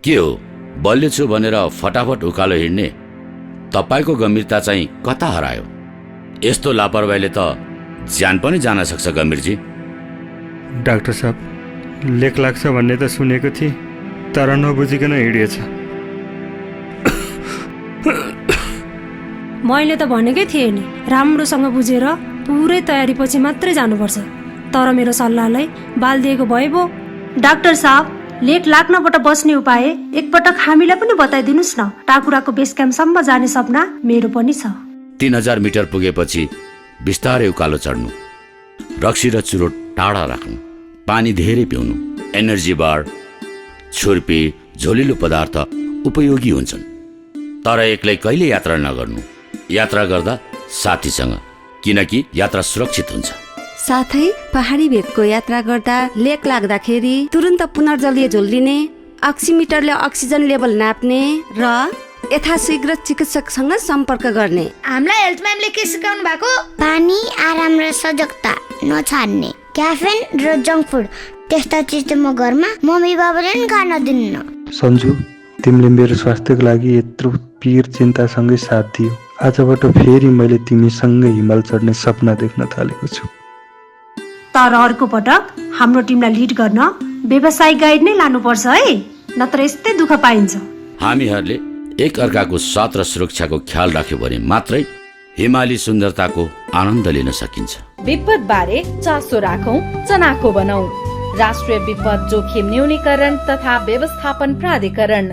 के हो बलियो छु भनेर फटाफट उकालो हिँड्ने तपाईको गम्भीरता चाहिँ कता हरायो? यस्तो लापरवाहीले त ज्यान पनि जान सक्छ गम्भीरजी। डाक्टर साहब, लेख लाग्छ भन्ने त सुनेको थिएँ, तर नबुझिकन हिँडिएछ। मैले त भनेकै थिएँ नि, राम्रोसँग बुझेर पुरै तयारी पछि मात्रै जानुपर्छ। तर मेरो सल्लाहलाई बाल दिएको भए भो। डाक्टर साहब, लेक लाग्नबाट बस्ने उपाय एकपटक हामीलाई पनि बताइदिनुस् न। टाकुराको बेस क्याम्पसम्म जाने सपना मेरो पनि छ। 3000 मिटर पुगेपछि बिस्तारै उकालो चढ्नु, रक्सी र चुरोट टाढा राख्नु, पानी धेरै पिउनु, एनर्जी बार, छुर्पी, झोलिलो पदार्थ उपयोगी हुन्छन्। तर एक्लै कहिले यात्रा नगर्नु। यात्रा गर्दा साथीसँग, किनकि यात्रा सुरक्षित हुन्छ। साथै पहाडी भेगको यात्रा गर्दा लेक लाग्दाखेरि तुरन्त पुनर्जलीय झोल लिने, अक्सिमिटरले अक्सिजन लेभल नाप्ने र यथाशीघ्र चिकित्सकसँग सम्पर्क गर्ने। हामीलाई हेल्थ म्यामले के सिकाउनु भएको? पानी, आराम र सजगता नछाड्ने, क्याफेन र जङ्क फुड त्यस्ता चिज त म घरमा मम्मी बाबाले पनि खान दिन्न। सन्जु, तिमीले मेरो स्वास्थ्यको लागि यत्रो पीर चिन्तासँगै साथ दियो। आजबाट फेरि मैले तिमीसँगै हिमाल चढ्ने सपना देख्न थालेको छु। तर अर्को पटक हाम्रो टिमलाई लिड गर्न व्यावसायिक गाइड नै लानुपर्छ है, नत्र यस्तै दुःख पाइन्छ। हामीहरूले एक अर्काको साथ र सुरक्षाको ख्याल राख्यो भने मात्रै हिमाली सुन्दरताको आनन्द लिन सकिन्छ। विपद बारे चासो राखौं, चनाखो बनाऊ। राष्ट्रिय विपद जोखिम न्यूनीकरण तथा व्यवस्थापन प्राधिकरण।